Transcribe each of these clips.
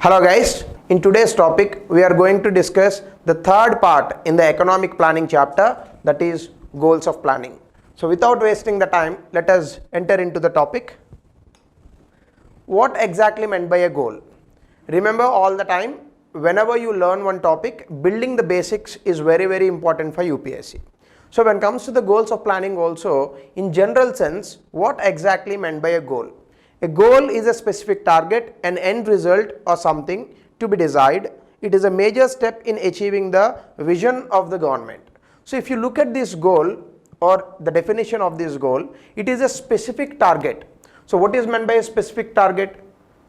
Hello guys, in today's topic we are going to discuss the third part in the economic planning chapter, that is goals of planning. So without wasting the time, let us enter into the topic. What exactly meant by a goal? Remember, all the time whenever you learn one topic, building the basics is very important for UPSC. So when it comes to the goals of planning also, in general sense, what exactly meant by a goal? A goal is a specific target, an end result or something to be desired. It is a major step in achieving the vision of the government. So if you look at this goal or the definition of this goal, it is a specific target. So what is meant by a specific target?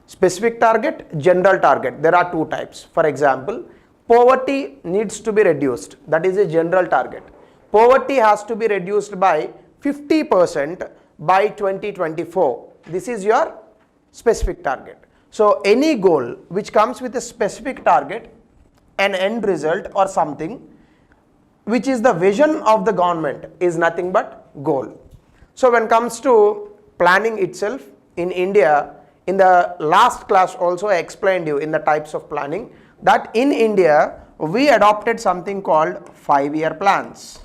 Specific target, general target. There are two types. For example, poverty needs to be reduced. That is a general target. Poverty has to be reduced by 50% by 2024. This is your specific target. So any goal which comes with a specific target, an end result or something which is the vision of the government is nothing but goal. So when it comes to planning itself in India, in the last class also I explained you in the types of planning that in India we adopted something called 5-year plans.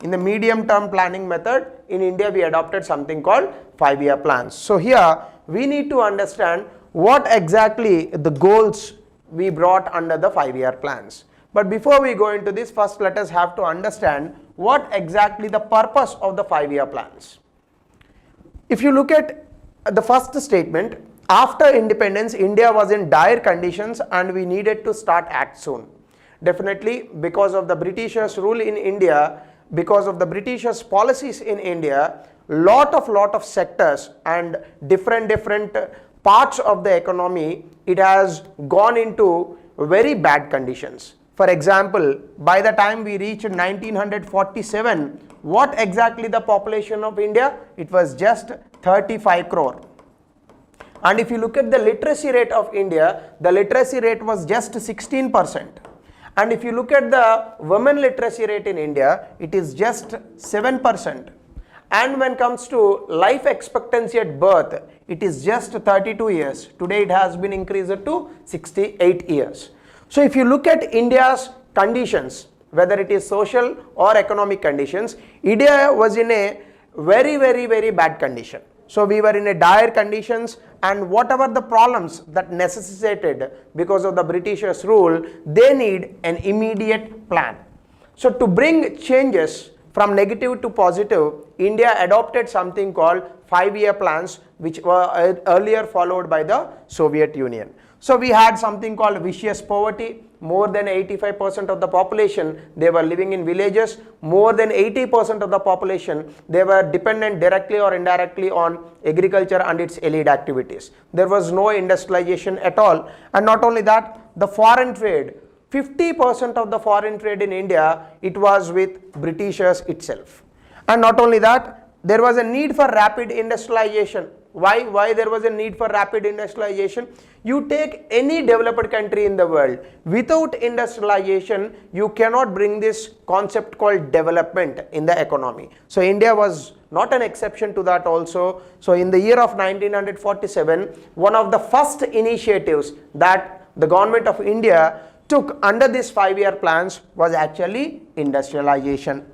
In the medium term planning method in India we adopted something called 5-year plans. So here we need to understand what exactly the goals we brought under the 5-year plans. But before we go into this, first let us have to understand what exactly the purpose of the 5-year plans. If you look at the first statement, after independence India was in dire conditions and we needed to start act soon. Definitely because of the Britishers' rule in India, because of the Britishers' policies in India, lot of sectors and different parts of the economy, it has gone into very bad conditions. For example, by the time we reached 1947, what exactly the population of India? It was just 35 crore. And if you look at the literacy rate of India, the literacy rate was just 16%. And if you look at the women literacy rate in India, it is just 7%. And when it comes to life expectancy at birth, it is just 32 years. Today it has been increased to 68 years. So if you look at India's conditions, whether it is social or economic conditions, India was in a very bad condition. So we were in a dire conditions, and whatever the problems that necessitated because of the Britishers' rule, they need an immediate plan. So to bring changes from negative to positive, India adopted something called 5-year plans, which were earlier followed by the Soviet Union. So we had something called vicious poverty. More than 85% of the population, they were living in villages. More than 80% of the population, they were dependent directly or indirectly on agriculture and its allied activities. There was no industrialization at all. And not only that, the foreign trade, 50% of the foreign trade in India, it was with Britishers itself. And not only that, there was a need for rapid industrialization. Why there was a need for rapid industrialization? You take any developed country in the world, without industrialization, you cannot bring this concept called development in the economy. So India was not an exception to that also. So in the year of 1947, one of the first initiatives that the government of India took under this 5-year plans was actually industrialization.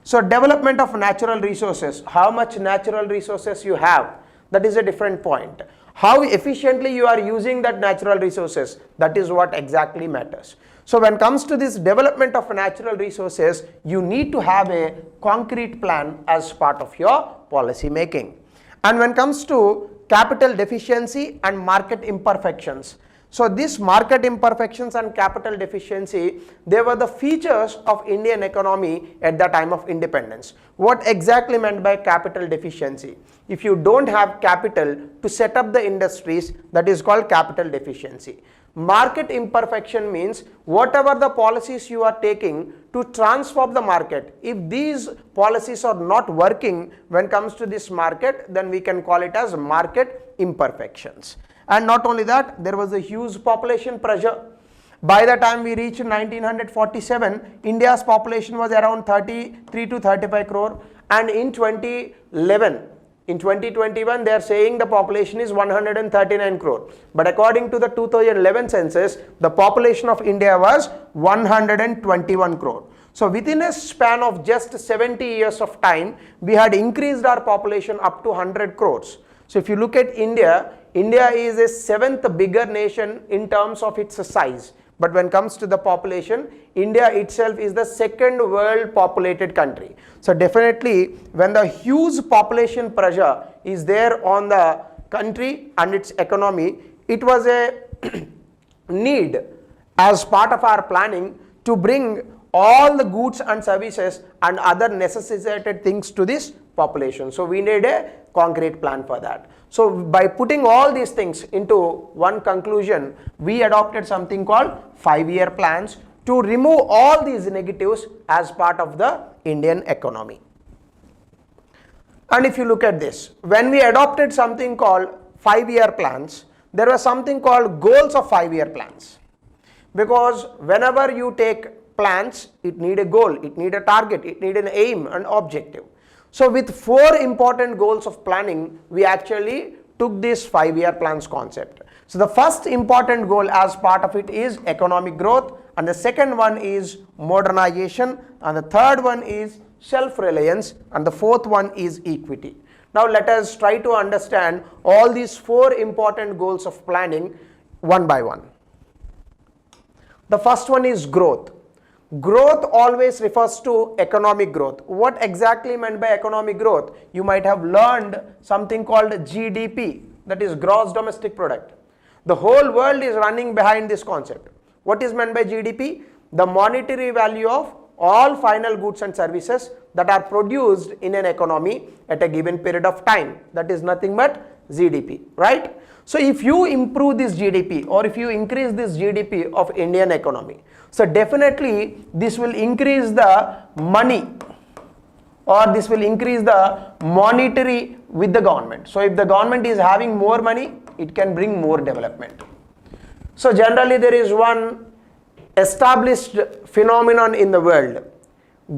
So development of natural resources, how much natural resources you have, that is a different point. How efficiently you are using that natural resources, that is what exactly matters. So when it comes to this development of natural resources, you need to have a concrete plan as part of your policy making. And when it comes to capital deficiency and market imperfections, so these market imperfections and capital deficiency, they were the features of Indian economy at the time of independence. What exactly meant by capital deficiency? If you don't have capital to set up the industries, that is called capital deficiency. Market imperfection means whatever the policies you are taking to transform the market, if these policies are not working when it comes to this market, then we can call it as market imperfections. And not only that, there was a huge population pressure. By the time we reached 1947, India's population was around 33 to 35 crore, and in 2011, In 2021, they are saying the population is 139 crore. But according to the 2011 census, the population of India was 121 crore. So within a span of just 70 years of time, we had increased our population up to 100 crores. So if you look at India, India is a 7th bigger nation in terms of its size. But when it comes to the population, India itself is the 2nd world populated country. So definitely when the huge population pressure is there on the country and its economy, it was a need as part of our planning to bring all the goods and services and other necessitated things to this population. So we need a concrete plan for that. So by putting all these things into one conclusion, we adopted something called 5-year plans to remove all these negatives as part of the Indian economy. And if you look at this, when we adopted something called 5-year plans, there was something called goals of 5-year plans. Because whenever you take plans, it need a goal, it need a target, it need an aim and objective. So with 4 important goals of planning, we actually took this 5-year plans concept. So the first important goal as part of it is economic growth, and the second one is modernization, and the third one is self-reliance, and the fourth one is equity. Now let us try to understand all these 4 important goals of planning one by one. The first one is growth. Growth always refers to economic growth. What exactly meant by economic growth? You might have learned something called GDP, that is gross domestic product. The whole world is running behind this concept. What is meant by GDP? The monetary value of all final goods and services that are produced in an economy at a given period of time. That is nothing but GDP, right? So if you improve this GDP or if you increase this GDP of Indian economy, so definitely this will increase the money or this will increase the monetary with the government. So if the government is having more money, it can bring more development. So generally there is one established phenomenon in the world.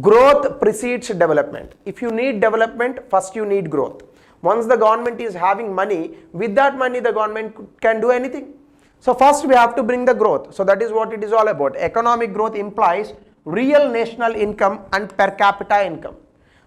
Growth precedes development. If you need development, first you need growth. Once the government is having money, with that money the government can do anything. So first we have to bring the growth. So that is what it is all about. Economic growth implies real national income and per capita income.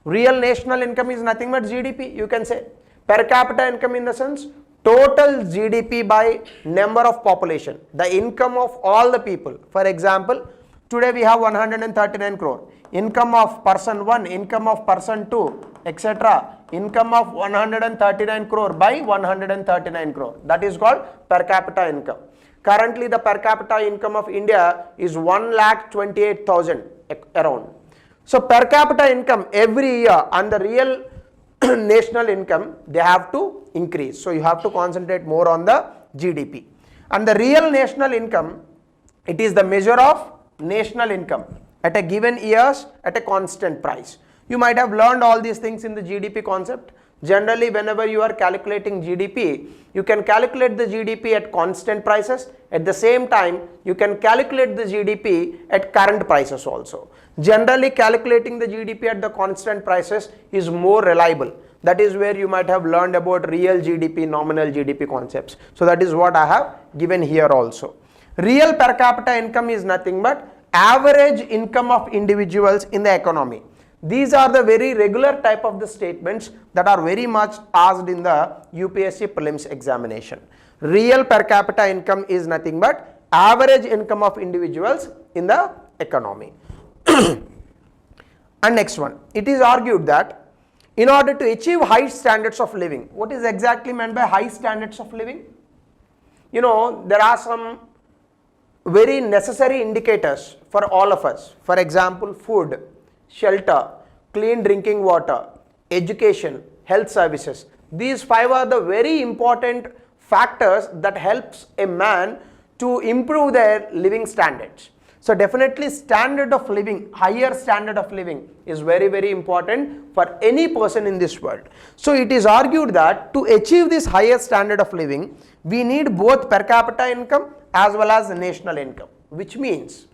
Real national income is nothing but GDP, you can say. Per capita income in the sense total GDP by number of population, the income of all the people. For example, today we have 139 crore. Income of person 1, income of person 2, etc. Income of 139 crore by 139 crore. That is called per capita income. Currently the per capita income of India is 1,28,000 around. So per capita income every year and the real national income, they have to increase. So you have to concentrate more on the GDP. And the real national income, it is the measure of national income at a given years at a constant price. You might have learned all these things in the GDP concept. Generally, whenever you are calculating GDP, you can calculate the GDP at constant prices. At the same time, you can calculate the GDP at current prices also. Generally, calculating the GDP at the constant prices is more reliable. That is where you might have learned about real GDP, nominal GDP concepts. So that is what I have given here also. Real per capita income is nothing but average income of individuals in the economy. These are the very regular type of the statements that are very much asked in the UPSC prelims examination. Real per capita income is nothing but average income of individuals in the economy. And next one, it is argued that in order to achieve high standards of living, what is exactly meant by high standards of living? You know, there are some very necessary indicators for all of us. For example, food, shelter, clean drinking water, education, health services. These 5 are the very important factors that helps a man to improve their living standards. So definitely standard of living, higher standard of living is very, very important for any person in this world. So it is argued that to achieve this higher standard of living, we need both per capita income as well as the national income, which means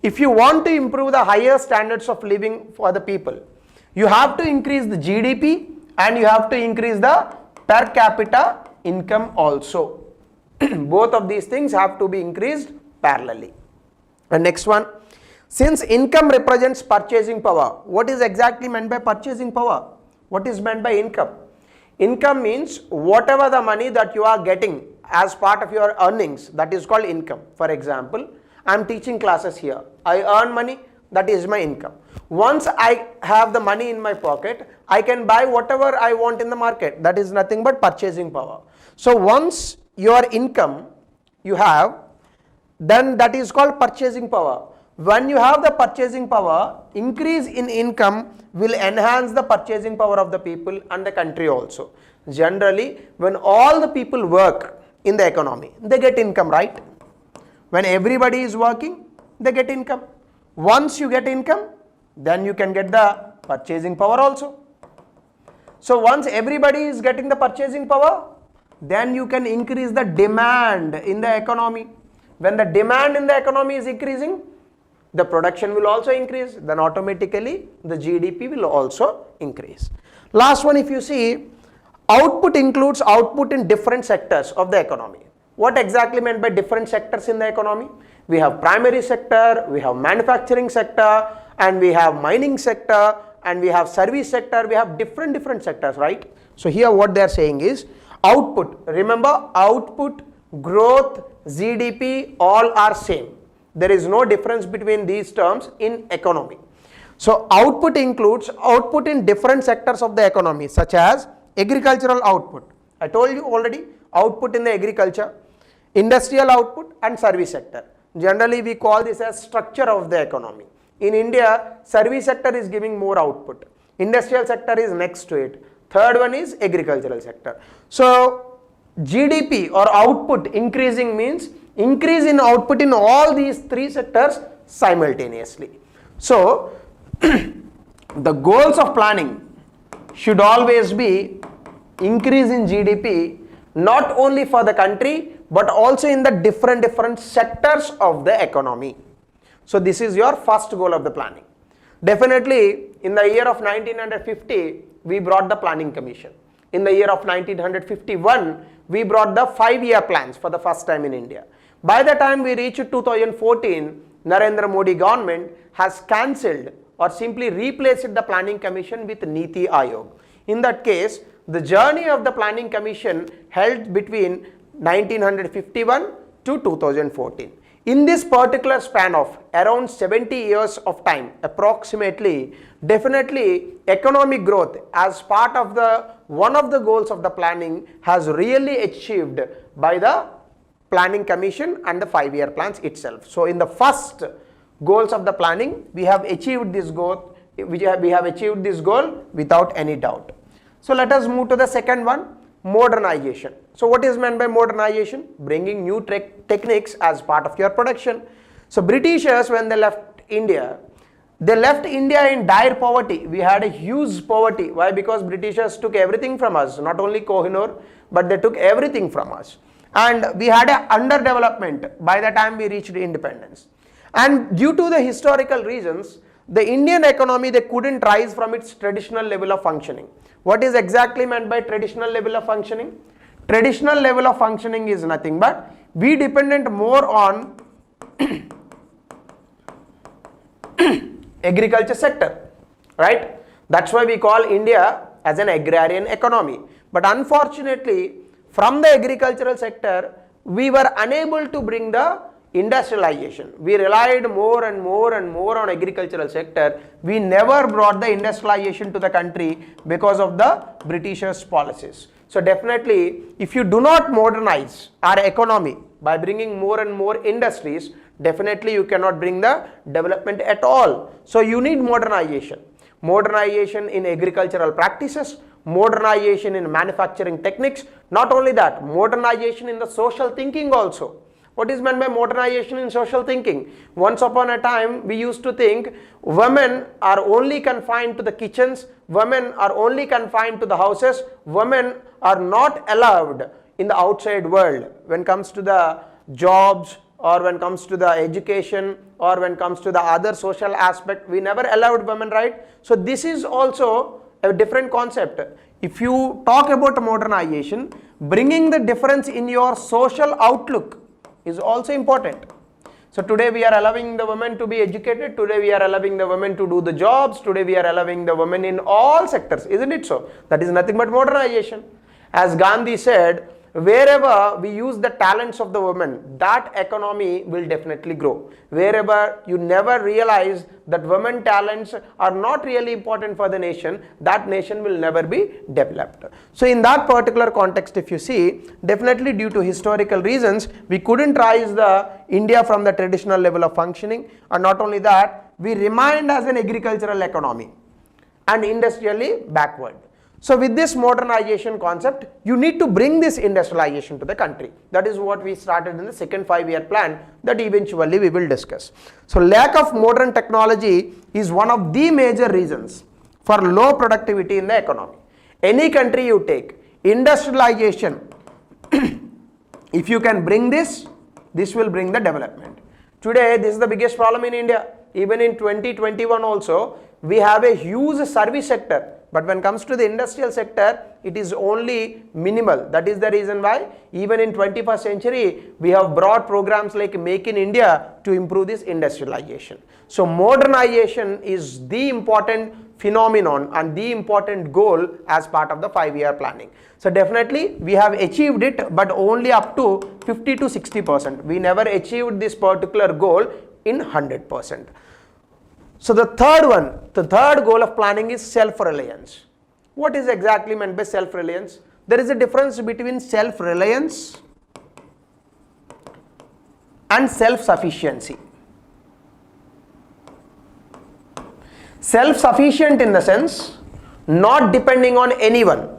if you want to improve the higher standards of living for the people, you have to increase the GDP and you have to increase the per capita income also. Both of these things have to be increased parallelly. And next one, since income represents purchasing power, what is exactly meant by purchasing power? What is meant by income? Income means whatever the money that you are getting as part of your earnings, that is called income. For example, I am teaching classes here. I earn money, that is my income. Once I have the money in my pocket, I can buy whatever I want in the market. That is nothing but purchasing power. So once your income you have, then that is called purchasing power. When you have the purchasing power, increase in income will enhance the purchasing power of the people and the country also. Generally, when all the people work in the economy, they get income, right? When everybody is working, they get income. Once you get income, then you can get the purchasing power also. So once everybody is getting the purchasing power, then you can increase the demand in the economy. When the demand in the economy is increasing, the production will also increase, then automatically the GDP will also increase. Last one, if you see, output includes output in different sectors of the economy. What exactly meant by different sectors in the economy? We have primary sector, we have manufacturing sector, and we have mining sector, and we have service sector. We have different sectors, right? So here what they are saying is output. Remember, output, growth, GDP, all are same. There is no difference between these terms in economy. So output includes output in different sectors of the economy, such as agricultural output. I told you already, output in the agriculture, industrial output, and service sector. Generally, we call this as structure of the economy. In India, service sector is giving more output. Industrial sector is next to it. Third one is agricultural sector. So GDP or output increasing means increase in output in all these three sectors simultaneously. So the goals of planning should always be increase in GDP, not only for the country but also in the different sectors of the economy. So this is your first goal of the planning. Definitely in the year of 1950 we brought the planning commission. In the year of 1951 we brought the 5-year plans for the first time in India. By the time we reached 2014, Narendra Modi government has cancelled or simply replaced the planning commission with Niti Aayog. In that case, the journey of the planning commission held between 1951 to 2014. In this particular span of around 70 years of time, approximately, definitely economic growth as part of one of the goals of the planning has really achieved by the planning commission and the 5-year plans itself. So in the first goals of the planning, we have achieved this goal. We have achieved this goal without any doubt. So let us move to the second one, modernization. So what is meant by modernization? Bringing new techniques as part of your production. So Britishers, when they left India in dire poverty. We had a huge poverty. Why? Because Britishers took everything from us, not only Kohinoor, but they took everything from us. And we had a underdevelopment by the time we reached independence. And due to the historical reasons, the Indian economy, they couldn't rise from its traditional level of functioning. What is exactly meant by traditional level of functioning? Traditional level of functioning is nothing but we dependent more on agriculture sector, right? That's why we call India as an agrarian economy. But unfortunately, from the agricultural sector, we were unable to bring the industrialization. We relied more and more on agricultural sector. We never brought the industrialization to the country because of the Britishers' policies. So definitely, if you do not modernize our economy by bringing more and more industries, definitely you cannot bring the development at all. So you need modernization. Modernization in agricultural practices, modernization in manufacturing techniques. Not only that, modernization in the social thinking also. What is meant by modernization in social thinking? Once upon a time, we used to think women are only confined to the kitchens, women are only confined to the houses, women are not allowed in the outside world when it comes to the jobs or when it comes to the education or when it comes to the other social aspect. We never allowed women, right? So this is also a different concept. if you talk about modernization, bringing the difference in your social outlook is also important. So today we are allowing the women to be educated, today we are allowing the women to do the jobs, today we are allowing the women in all sectors, isn't it so? That is nothing but modernization. As Gandhi said, wherever we use the talents of the women, that economy will definitely grow. Wherever you never realize that women talents are not really important for the nation, that nation will never be developed. So in that particular context, if you see, definitely due to historical reasons, we couldn't rise the India from the traditional level of functioning, and not only that, we remained as an agricultural economy and industrially backward. So with this modernization concept, you need to bring this industrialization to the country. That is what we started in the second 5-year plan that eventually we will discuss. So lack of modern technology is one of the major reasons for low productivity in the economy. Any country you take, industrialization, if you can bring this, this will bring the development. Today, this is the biggest problem in India. Even in 2021 also, we have a huge service sector. But when it comes to the industrial sector, it is only minimal. That is the reason why even in 21st century, we have brought programs like Make in India to improve this industrialization. So modernization is the important phenomenon and the important goal as part of the 5-year planning. So definitely we have achieved it, but only up to 50 to 60%. We never achieved this particular goal in 100%. So the third goal of planning is self-reliance. What is exactly meant by self-reliance? There is a difference between self-reliance and self-sufficiency. Self-sufficient in the sense, not depending on anyone.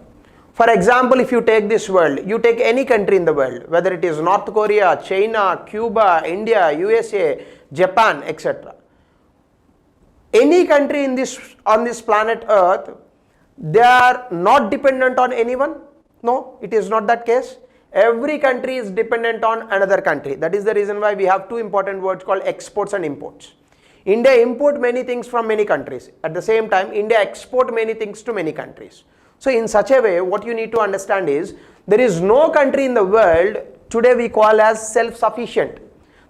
For example, if you take this world, you take any country in the world, whether it is North Korea, China, Cuba, India, USA, Japan, etc. Any country on this planet Earth, they are not dependent on anyone? No, it is not that case. Every country is dependent on another country. That is the reason why we have two important words called exports and imports. India import many things from many countries. At the same time, India export many things to many countries. So in such a way, what you need to understand is, there is no country in the world today we call as self-sufficient.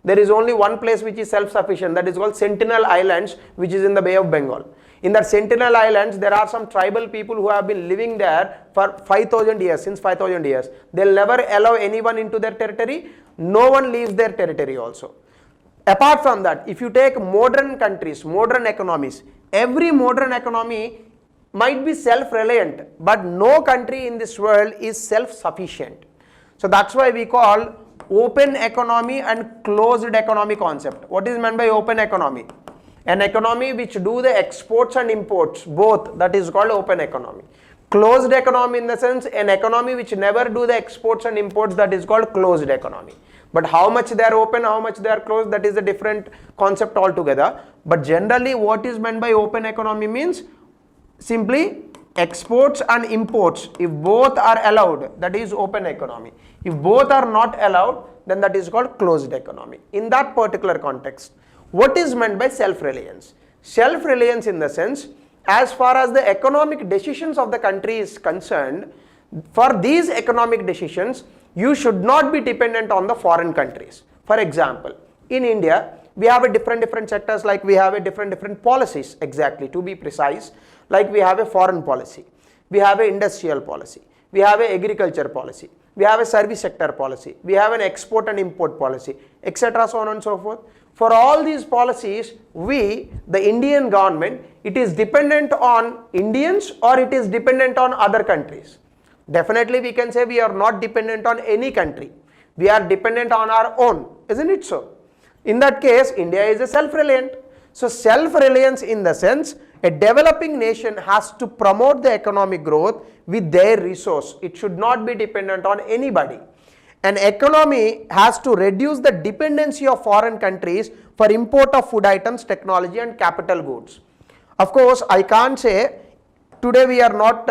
There is only one place which is self-sufficient, that is called Sentinel Islands, which is in the Bay of Bengal. In that Sentinel Islands, there are some tribal people who have been living there for 5,000 years, since 5,000 years. They'll never allow anyone into their territory. No one leaves their territory also. Apart from that, if you take modern countries, modern economies, every modern economy might be self-reliant, but no country in this world is self-sufficient. So that's why we call open economy and closed economy concept. What is meant by open economy? An economy which do the exports and imports both, that is called open economy. Closed economy in the sense, an economy which never do the exports and imports, that is called closed economy. But how much they are open, how much they are closed, that is a different concept altogether. But generally what is meant by open economy means simply exports and imports, if both are allowed, that is open economy. If both are not allowed, then that is called closed economy. In that particular context, what is meant by self-reliance? Self-reliance in the sense, as far as the economic decisions of the country is concerned, for these economic decisions, you should not be dependent on the foreign countries. For example, in India, we have a different sectors, like we have a different policies, exactly, to be precise. Like we have a foreign policy, we have an industrial policy, we have an agriculture policy, we have a service sector policy, we have an export and import policy, etc. so on and so forth. For all these policies, we, the Indian government, it is dependent on Indians or it is dependent on other countries. Definitely we can say we are not dependent on any country. We are dependent on our own, isn't it so? In that case, India is a self-reliant. So self-reliance in the sense, a developing nation has to promote the economic growth with their resource. It should not be dependent on anybody. An economy has to reduce the dependency of foreign countries for import of food items, technology and capital goods. Of course, I can't say today we are not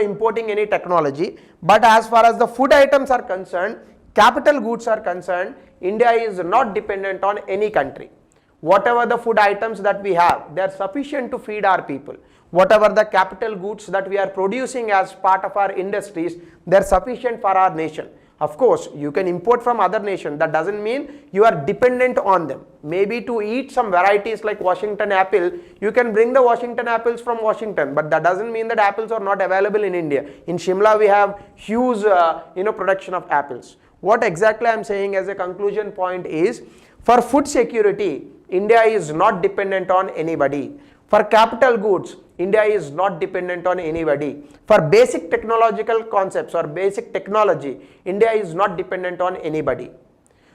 importing any technology, but as far as the food items are concerned, capital goods are concerned, India is not dependent on any country. Whatever the food items that we have, they are sufficient to feed our people. whatever the capital goods that we are producing as part of our industries, they're sufficient for our nation. Of course, you can import from other nations. That doesn't mean you are dependent on them. Maybe to eat some varieties like Washington apple, you can bring the Washington apples from Washington, but that doesn't mean that apples are not available in India. In Shimla, we have huge production of apples. What exactly I'm saying as a conclusion point is, for food security, India is not dependent on anybody. For capital goods, India is not dependent on anybody. For basic technological concepts or basic technology, India is not dependent on anybody.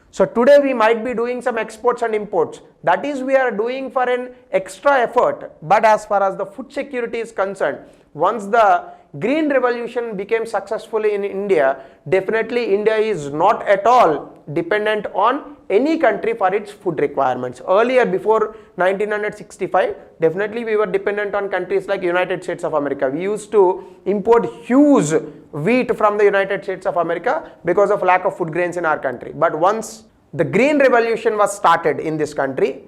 So today we might be doing some exports and imports. That is, we are doing for an extra effort. But as far as the food security is concerned, once the green revolution became successful in India, definitely India is not at all dependent on any country for its food requirements. Earlier, before 1965, definitely we were dependent on countries like United States of America. We used to import huge wheat from the United States of America because of lack of food grains in our country. But once the green revolution was started in this country,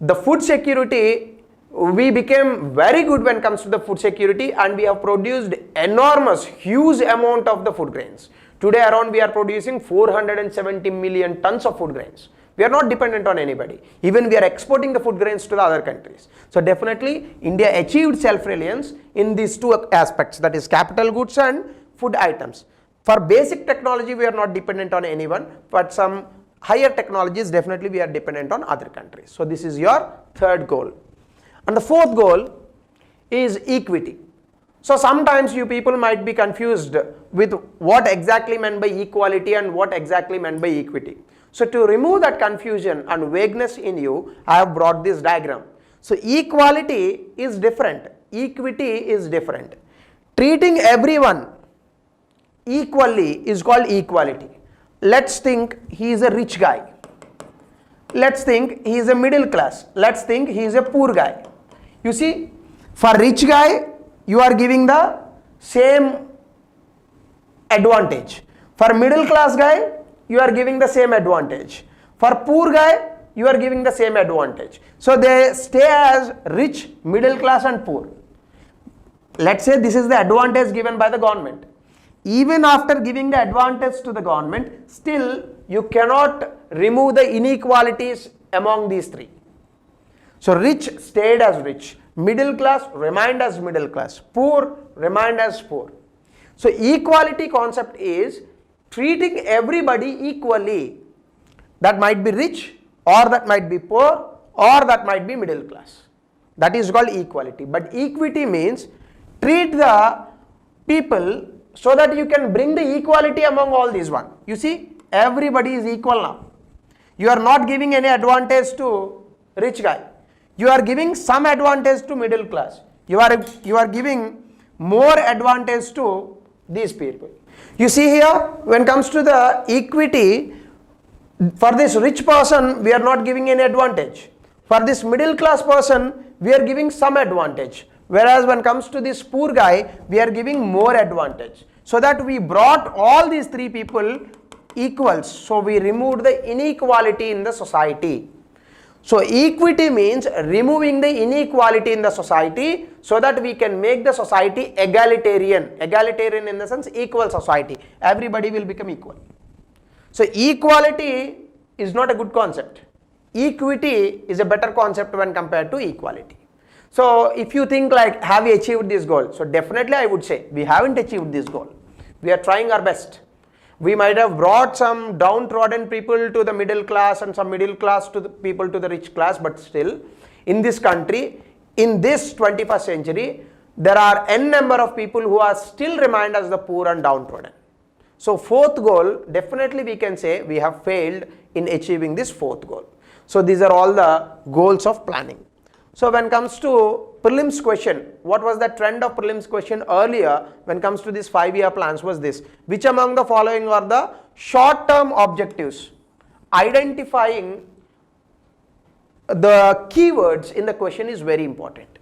the food security, we became very good when it comes to the food security, and we have produced enormous, huge amount of the food grains. Today around we are producing 470 million tons of food grains. We are not dependent on anybody. Even we are exporting the food grains to the other countries. So definitely India achieved self-reliance in these two aspects, that is capital goods and food items. For basic technology we are not dependent on anyone, but some higher technologies definitely we are dependent on other countries. So this is your third goal. And the fourth goal is equity. So sometimes you people might be confused with what exactly meant by equality and what exactly meant by equity. So to remove that confusion and vagueness in you, I have brought this diagram. So equality is different, equity is different. Treating everyone equally is called equality. Let's think he is a rich guy. Let's think he is a middle class. Let's think he is a poor guy. You see, for rich guy, you are giving the same advantage. For middle class guy, you are giving the same advantage. For poor guy, you are giving the same advantage. So they stay as rich, middle class and poor. Let's say this is the advantage given by the government. Even after giving the advantage to the government, still you cannot remove the inequalities among these three. So rich stayed as rich, middle class remained as middle class, poor remained as poor. So equality concept is treating everybody equally. That might be rich, or that might be poor, or that might be middle class. That is called equality. But equity means treat the people so that you can bring the equality among all these one. You see, everybody is equal now. You are not giving any advantage to rich guy. You are giving some advantage to middle class. You are giving more advantage to these people. You see here, when it comes to the equity, for this rich person, we are not giving any advantage. For this middle class person, we are giving some advantage. Whereas when it comes to this poor guy, we are giving more advantage. So that we brought all these three people equals. So we removed the inequality in the society. So equity means removing the inequality in the society so that we can make the society egalitarian. Egalitarian in the sense equal society. Everybody will become equal. So equality is not a good concept. Equity is a better concept when compared to equality. So if you think like, have we achieved this goal? So definitely I would say we haven't achieved this goal. We are trying our best. We might have brought some downtrodden people to the middle class and some middle class to the people to the rich class, but still in this country, in this 21st century, there are n number of people who are still remained as the poor and downtrodden. So fourth goal, definitely we can say we have failed in achieving this fourth goal. So these are all the goals of planning. So when it comes to prelims question, what was the trend of prelims question earlier when it comes to these 5-year plans was this: which among the following are the short-term objectives? Identifying the keywords in the question is very important.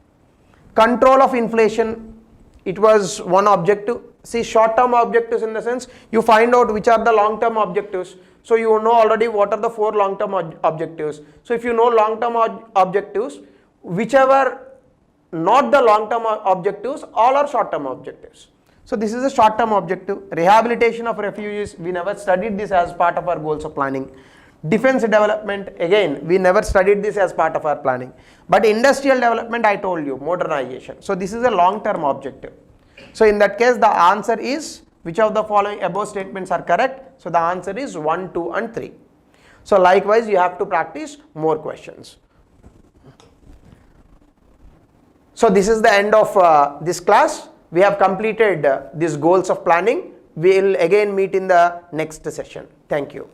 Control of inflation, it was one objective. See, short-term objectives in the sense you find out which are the long-term objectives. So you know already what are the 4 long-term objectives. So if you know long-term objectives, whichever not the long term objectives, all are short term objectives. So this is a short term objective. Rehabilitation of refugees, we never studied this as part of our goals of planning. Defense development, again we never studied this as part of our planning. But industrial development, I told you, modernization. So this is a long term objective. So in that case the answer is, which of the following above statements are correct? So the answer is 1, 2 and 3. So likewise you have to practice more questions. So this is the end of this class. We have completed these goals of planning. We will again meet in the next session. Thank you.